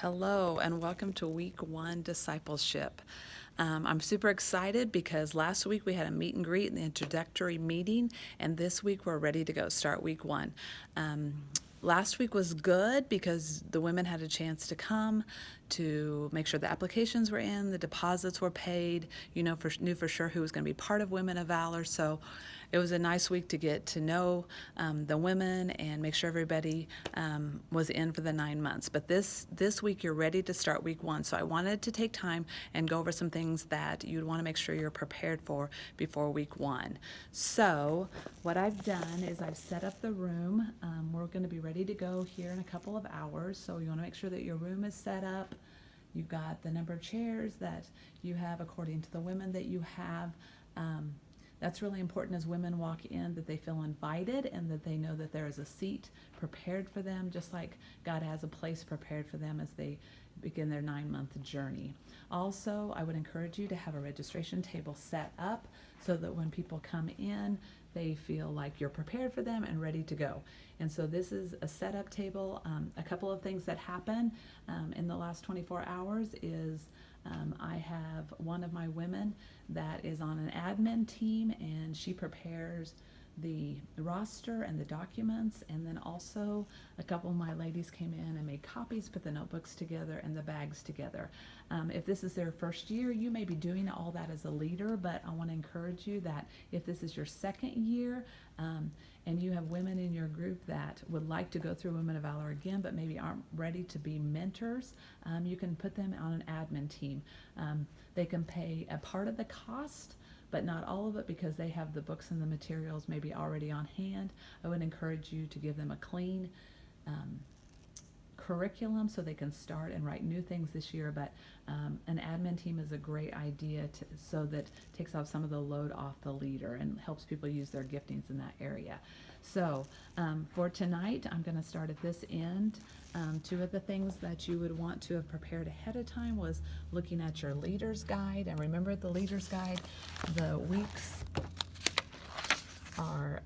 Hello, and welcome to week one discipleship. I'm super excited because last week we had a meet and greet in the introductory meeting, and this week we're ready to go start week one. Last week was good because the women had a chance to come to make sure the applications were in, the deposits were paid, knew for sure who was going to be part of Women of Valor. So it was a nice week to get to know the women and make sure everybody was in for the 9 months. But this week you're ready to start week one. So I wanted to take time and go over some things that you'd want to make sure you're prepared for before week one. So what I've done is I've set up the room. We're going to be ready to go here in a couple of hours. So you want to make sure that your room is set up. You've got the number of chairs that you have according to the women that you have. That's really important as women walk in, that they feel invited and that they know that there is a seat prepared for them, just like God has a place prepared for them as they begin their 9-month journey. Also, I would encourage you to have a registration table set up so that when people come in, they feel like you're prepared for them and ready to go. And so this is a setup table. A couple of things that happen in the last 24 hours is I have one of my women that is on an admin team, and she prepares the roster and the documents, and then also a couple of my ladies came in and made copies, put the notebooks together and the bags together. If this is their first year, you may be doing all that as a leader, but I want to encourage you that if this is your second year and you have women in your group that would like to go through Women of Valor again but maybe aren't ready to be mentors, you can put them on an admin team. They can pay a part of the cost but not all of it because they have the books and the materials maybe already on hand. I would encourage you to give them a clean curriculum so they can start and write new things this year, but an admin team is a great idea so that takes off some of the load off the leader and helps people use their giftings in that area. So for tonight, I'm going to start at this end. Two of the things that you would want to have prepared ahead of time was looking at your leader's guide. And remember, the leader's guide, the weeks are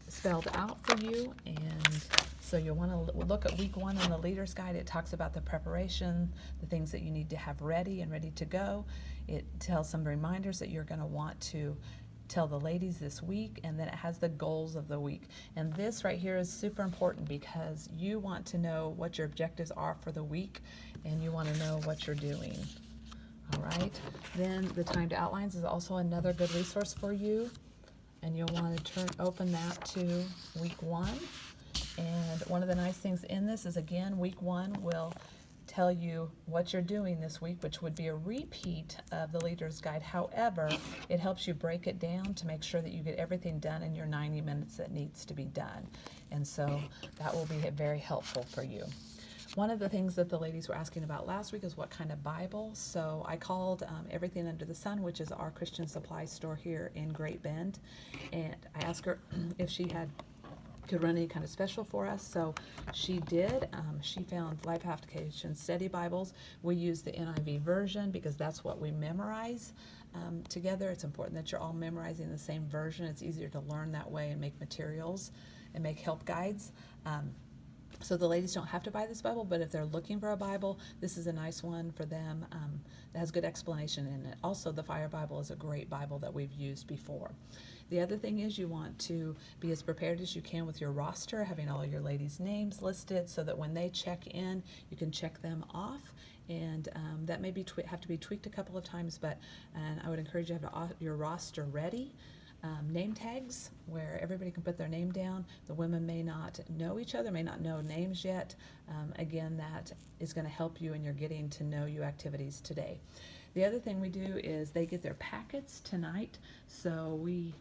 spelled out for you, and so you'll want to look at week one in the leader's guide. It talks about the preparation, the things that you need to have ready and ready to go. It tells some reminders that you're going to want to tell the ladies this week, and then it has the goals of the week. And this right here is super important because you want to know what your objectives are for the week, and you want to know what you're doing. All right. Then the timed outlines is also another good resource for you, and you'll want to open that to week one. And one of the nice things in this is, again, week one will tell you what you're doing this week, which would be a repeat of the leader's guide. However, it helps you break it down to make sure that you get everything done in your 90 minutes that needs to be done. And so that will be very helpful for you. One of the things that the ladies were asking about last week is what kind of Bible. So I called Everything Under the Sun, which is our Christian supply store here in Great Bend, and I asked her if she could run any kind of special for us. So she did. She found Life Application Study Bibles. We use the NIV version because that's what we memorize together. It's important that you're all memorizing the same version. It's easier to learn that way and make materials and make help guides. So the ladies don't have to buy this Bible, but if they're looking for a Bible, this is a nice one for them that has good explanation in it. Also, the Fire Bible is a great Bible that we've used before. The other thing is you want to be as prepared as you can with your roster, having all your ladies' names listed so that when they check in, you can check them off. And that may have to be tweaked a couple of times, but I would encourage you to have your roster ready. Name tags where everybody can put their name down. The women may not know each other, may not know names yet. Again, that is going to help you in your getting to know you activities today. The other thing we do is they get their packets tonight, so we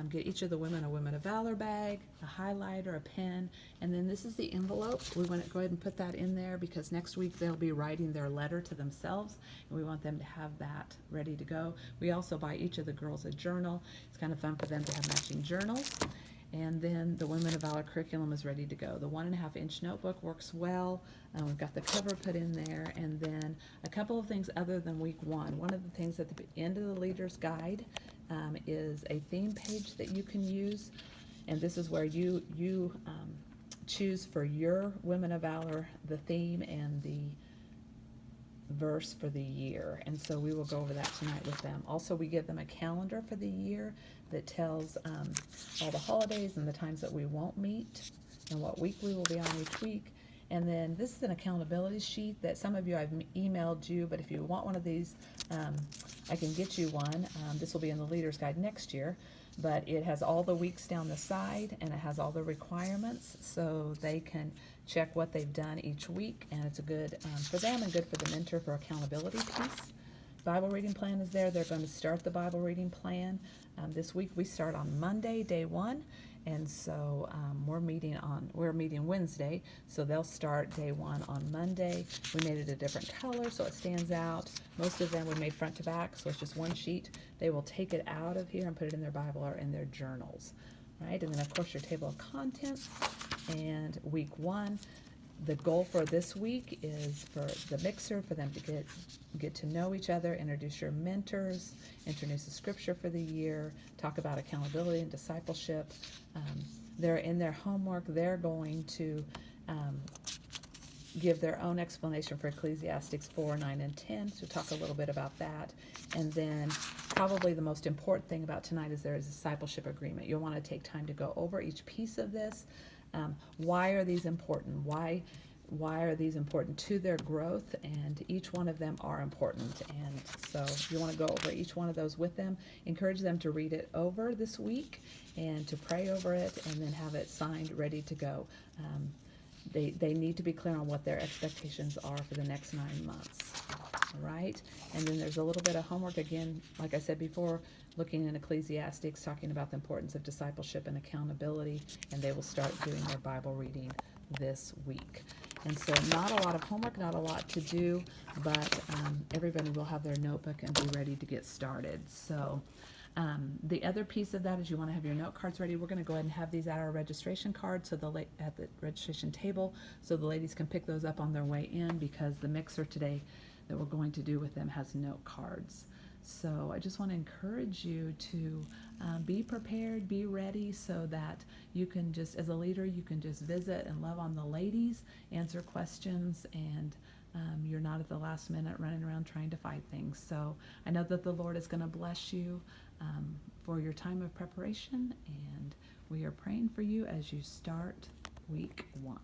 get each of the women a Women of Valor bag, a highlighter, a pen, and then this is the envelope. We want to go ahead and put that in there because next week they'll be writing their letter to themselves, and we want them to have that ready to go. We also buy each of the girls a journal. It's kind of fun for them to have matching journals. And then the Women of Valor curriculum is ready to go. The 1.5-inch notebook works well. We've got the cover put in there, and then a couple of things other than week one. One of the things at the end of the leader's guide is a theme page that you can use, and this is where you choose for your Women of Valor the theme and the verse for the year. And so we will go over that tonight with them. Also, we give them a calendar for the year that tells all the holidays and the times that we won't meet and what week we will be on each week. And then this is an accountability sheet that some of you I've emailed you, but if you want one of these, I can get you one. This will be in the Leader's Guide next year, but it has all the weeks down the side and it has all the requirements so they can check what they've done each week, and it's a good for them and good for the mentor for accountability piece. Bible reading plan is there. They're going to start the Bible reading plan. This week we start on Monday, day 1. And so we're meeting Wednesday, so they'll start day 1 on Monday. We made it a different color so it stands out. Most of them we made front to back, so it's just one sheet. They will take it out of here and put it in their Bible or in their journals, right? And then of course your table of contents. And week 1, the goal for this week is for the mixer, for them to get to know each other, introduce your mentors, introduce the scripture for the year, talk about accountability and discipleship. They're in their homework. They're going to give their own explanation for Ecclesiastes 4, 9, and 10. So talk a little bit about that. And then probably the most important thing about tonight is there is a discipleship agreement. You'll want to take time to go over each piece of this. Why are these important? Why are these important to their growth? And each one of them are important. And so you want to go over each one of those with them. Encourage them to read it over this week and to pray over it and then have it signed, ready to go. They need to be clear on what their expectations are for the next 9 months. All right? And then there's a little bit of homework again, like I said before, looking in Ecclesiastes, talking about the importance of discipleship and accountability, and they will start doing their Bible reading this week. And so not a lot of homework, not a lot to do, but everybody will have their notebook and be ready to get started. So the other piece of that is you want to have your note cards ready. We're going to go ahead and have these at our registration card, so at the registration table, so the ladies can pick those up on their way in, because the mixer today that we're going to do with them has note cards. So I just want to encourage you to be prepared, be ready, so that you can just, as a leader, you can just visit and love on the ladies, answer questions, and you're not at the last minute running around trying to fight things. So I know that the Lord is going to bless you for your time of preparation, and we are praying for you as you start week 1.